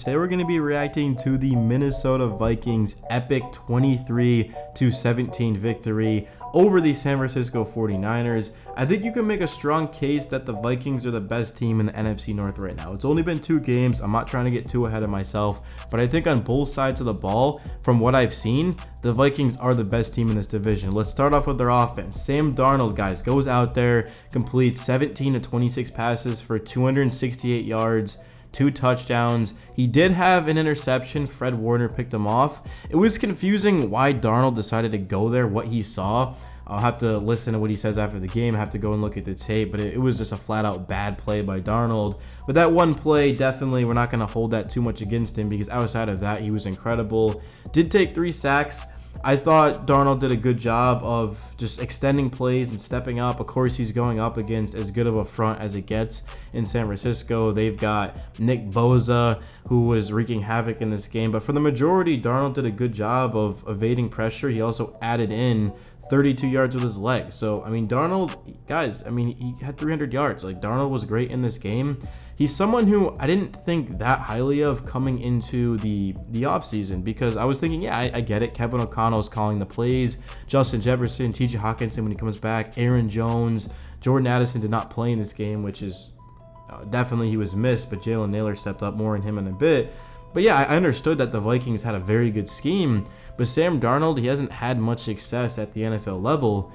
Today we're going to be reacting to the Minnesota Vikings epic 23-17 victory over the San Francisco 49ers. I think you can make a strong case that the Vikings are the best team in the NFC North right now. It's only been 2 games. I'm not trying to get too ahead of myself, but I think on both sides of the ball, from what I've seen, the Vikings are the best team in this division. Let's start off with their offense. Sam Darnold, guys, goes out there, completes 17 to 26 passes for 268 yards, 2 touchdowns. He did have an interception. Fred Warner picked him off. It was confusing why Darnold decided to go there, what he saw. I'll have to listen to what he says after the game. I have to go and look at the tape, but it was just a flat out bad play by Darnold. But that one play, definitely, we're not going to hold that too much against him because outside of that, he was incredible. Did take 3 sacks. I thought Darnold did a good job of just extending plays and stepping up. Of course, he's going up against as good of a front as it gets in San Francisco. They've got Nick Bosa, who was wreaking havoc in this game. But for the majority, Darnold did a good job of evading pressure. He also added in 32 yards with his leg. So, I mean, Darnold, guys, I mean, he had 300 yards. Like, Darnold was great in this game. He's someone who I didn't think that highly of coming into the offseason because I was thinking, yeah, I get it. Kevin O'Connell's calling the plays. Justin Jefferson, T.J. Hawkinson when he comes back, Aaron Jones, Jordan Addison did not play in this game, which is definitely he was missed, but Jalen Nailor stepped up more in him in a bit. But yeah, I understood that the Vikings had a very good scheme, but Sam Darnold, he hasn't had much success at the NFL level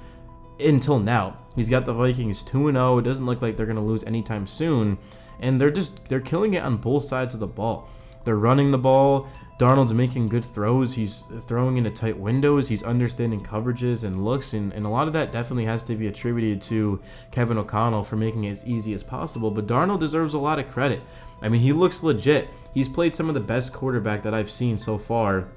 until now. He's got the Vikings 2-0. It doesn't look like they're going to lose anytime soon, and they're killing it on both sides of the ball. They're running the ball. Darnold's making good throws. He's throwing into tight windows. He's understanding coverages and looks, and a lot of that definitely has to be attributed to Kevin O'Connell for making it as easy as possible. But Darnold deserves a lot of credit. I mean, he looks legit. He's played some of the best quarterback that I've seen so far,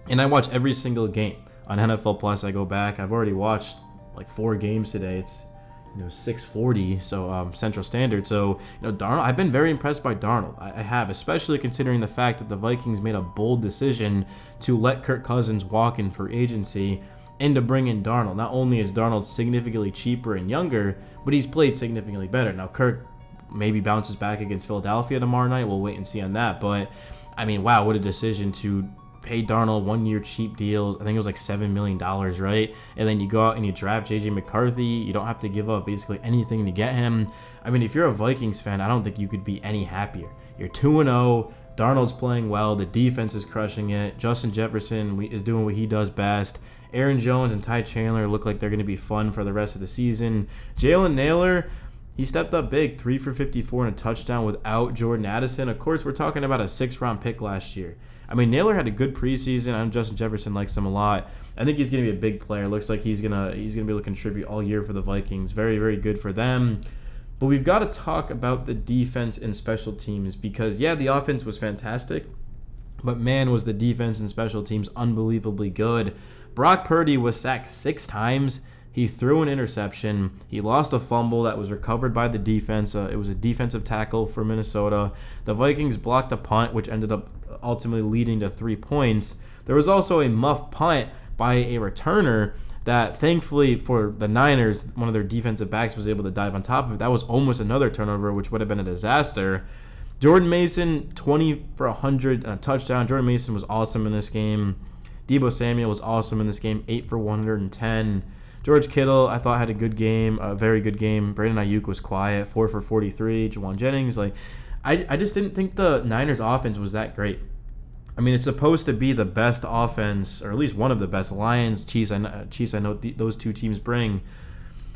and I watch every single game on NFL Plus. I go back. I've already watched like 4 games today. It's 6:40, so Central Standard. So Darnold, I've been very impressed by Darnold. I have, especially considering the fact that the Vikings made a bold decision to let Kirk Cousins walk in free agency and to bring in Darnold. Not only is Darnold significantly cheaper and younger, but he's played significantly better. Now Kirk maybe bounces back against Philadelphia tomorrow night. We'll wait and see on that. But I mean, wow, what a decision to pay Darnold 1-year cheap deals. I think it was like $7 million, right? And then you go out and you draft J.J. McCarthy. You don't have to give up basically anything to get him. I mean, if you're a Vikings fan, I don't think you could be any happier. You're 2-0. Darnold's playing well. The defense is crushing it. Justin Jefferson is doing what he does best. Aaron Jones and Ty Chandler look like they're going to be fun for the rest of the season. Jalen Nailor, he stepped up big, 3 for 54 and a touchdown without Jordan Addison. Of course, we're talking about a 6th-round pick last year. I mean, Nailor had a good preseason. I know Justin Jefferson likes him a lot. I think he's going to be a big player. Looks like he's gonna be able to contribute all year for the Vikings. Very, very good for them. But we've got to talk about the defense and special teams because, yeah, the offense was fantastic, but man, was the defense and special teams unbelievably good. Brock Purdy was sacked 6 times. He threw an interception. He lost a fumble that was recovered by the defense. It was a defensive tackle for Minnesota. The Vikings blocked a punt, which ended up ultimately leading to 3 points. There was also a muff punt by a returner that, thankfully for the Niners, one of their defensive backs was able to dive on top of it. That was almost another turnover, which would have been a disaster. Jordan Mason, 20 for 100 and a touchdown. Jordan Mason was awesome in this game. Deebo Samuel was awesome in this game, 8 for 110. George Kittle, I thought, had a good game, a very good game. Brandon Ayuk was quiet, 4 for 43. Juwan Jennings, I just didn't think the Niners' offense was that great. I mean, it's supposed to be the best offense, or at least one of the best. Lions, Chiefs, I know those 2 teams bring.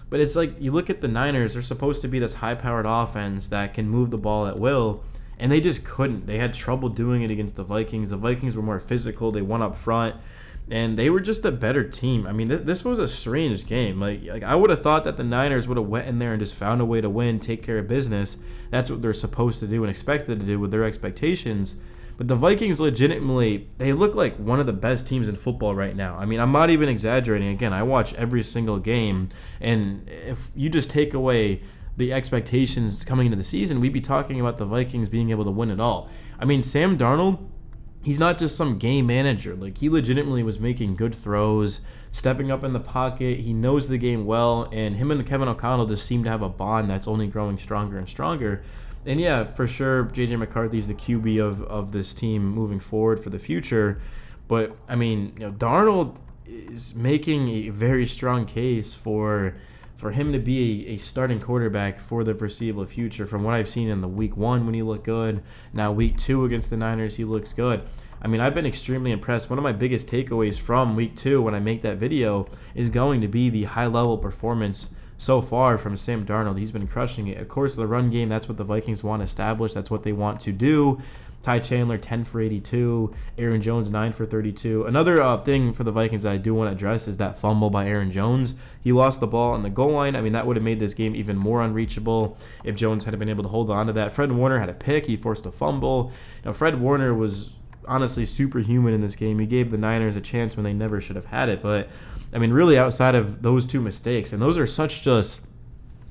But it's like, you look at the Niners, they're supposed to be this high-powered offense that can move the ball at will, and they just couldn't. They had trouble doing it against the Vikings. The Vikings were more physical. They won up front. And they were just a better team. I mean, this was a strange game. Like I would have thought that the Niners would have went in there and just found a way to win, take care of business. That's what they're supposed to do and expected to do with their expectations. But the Vikings legitimately, they look like one of the best teams in football right now. I mean, I'm not even exaggerating. Again, I watch every single game. And if you just take away the expectations coming into the season, we'd be talking about the Vikings being able to win it all. I mean, Sam Darnold, he's not just some game manager. Like, he legitimately was making good throws, stepping up in the pocket. He knows the game well, and him and Kevin O'Connell just seem to have a bond that's only growing stronger and stronger. And yeah, for sure, JJ McCarthy's the QB of this team moving forward for the future. But I mean, Darnold is making a very strong case for him to be a starting quarterback for the foreseeable future. From what I've seen in the week 1 when he looked good, now week 2 against the Niners, he looks good. I mean, I've been extremely impressed. One of my biggest takeaways from week 2 when I make that video is going to be the high-level performance so far from Sam Darnold. He's been crushing it. Of course, the run game, that's what the Vikings want to establish. That's what they want to do. Ty Chandler, 10 for 82. Aaron Jones, 9 for 32. Another thing for the Vikings that I do want to address is that fumble by Aaron Jones. He lost the ball on the goal line. I mean, that would have made this game even more unreachable if Jones had been able to hold on to that. Fred Warner had a pick. He forced a fumble. Fred Warner was honestly superhuman in this game. He gave the Niners a chance when they never should have had it. But, I mean, really outside of those 2 mistakes, and those are such just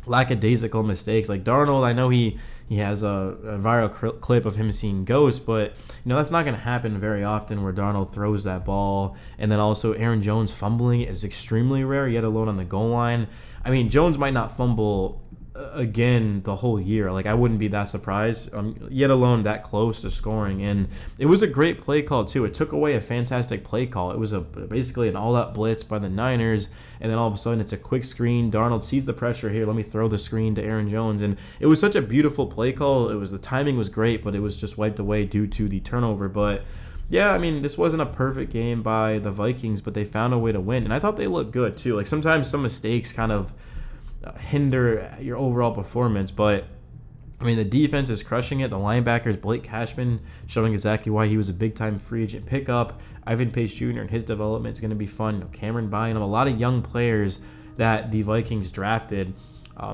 lackadaisical mistakes. Like Darnold, I know he has a viral clip of him seeing ghosts, but that's not going to happen very often where Darnold throws that ball. And then also Aaron Jones fumbling is extremely rare, yet alone on the goal line. I mean, Jones might not fumble again the whole year. Like, I wouldn't be that surprised, yet alone that close to scoring. And it was a great play call too. It took away a fantastic play call. It was basically an all-out blitz by the Niners, and then all of a sudden it's a quick screen. Darnold sees the pressure here. Let me throw the screen to Aaron Jones, and it was such a beautiful play call. The timing was great, but it was just wiped away due to the turnover. But yeah, I mean, this wasn't a perfect game by the Vikings, but they found a way to win, and I thought they looked good too. Like, sometimes some mistakes kind of hinder your overall performance, but I mean, the defense is crushing it. The linebackers, Blake Cashman, showing exactly why he was a big-time free agent pickup. Ivan Pace Jr. and his development is going to be fun. Cameron Bynum, a lot of young players that the Vikings drafted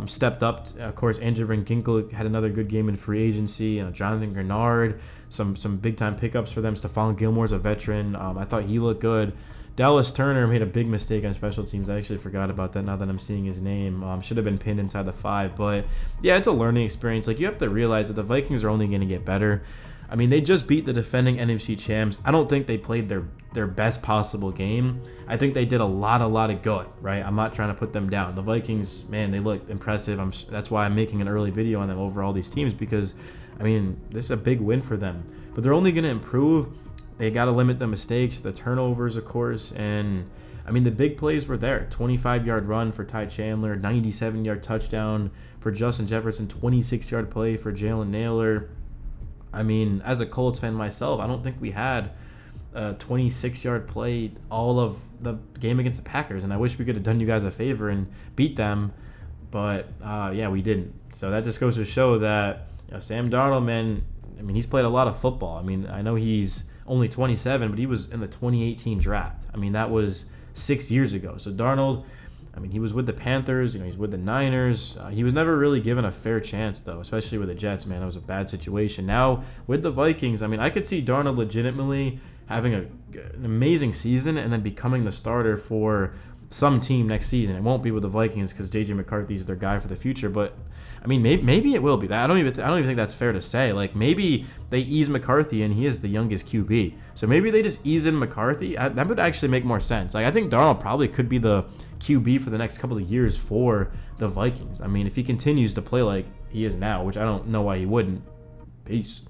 stepped up. Of course, Andrew Van Ginkel had another good game in free agency. Jonathan Grenard, some big-time pickups for them. Stephon Gilmore's a veteran. I thought he looked good. Dallas Turner made a big mistake on special teams. I actually forgot about that now that I'm seeing his name. Should have been pinned inside the 5. But, yeah, it's a learning experience. Like, you have to realize that the Vikings are only going to get better. I mean, they just beat the defending NFC champs. I don't think they played their best possible game. I think they did a lot of good, right? I'm not trying to put them down. The Vikings, man, they look impressive. That's why I'm making an early video on them over all these teams because, I mean, this is a big win for them. But they're only going to improve. They got to limit the mistakes, the turnovers, of course, and I mean, the big plays were there. 25-yard run for Ty Chandler, 97-yard touchdown for Justin Jefferson, 26-yard play for Jalen Naylor. I mean, as a Colts fan myself, I don't think we had a 26-yard play all of the game against the Packers, and I wish we could have done you guys a favor and beat them, but yeah, we didn't. So that just goes to show that Sam Darnold, man, I mean, he's played a lot of football. I mean, I know he's only 27, but he was in the 2018 draft. I mean, that was 6 years ago. So Darnold, I mean, he was with the Panthers, he's with the Niners. He was never really given a fair chance, though, especially with the Jets, man. It was a bad situation. Now, with the Vikings, I mean, I could see Darnold legitimately having an amazing season and then becoming the starter for some team next season. It won't be with the Vikings because JJ McCarthy's their guy for the future, but I mean, maybe it will be. I don't even think that's fair to say. Like, maybe they ease McCarthy and he is the youngest QB. So maybe they just ease in McCarthy. That would actually make more sense. Like, I think Darnold probably could be the QB for the next couple of years for the Vikings. I mean, if he continues to play like he is now, which I don't know why he wouldn't. Peace.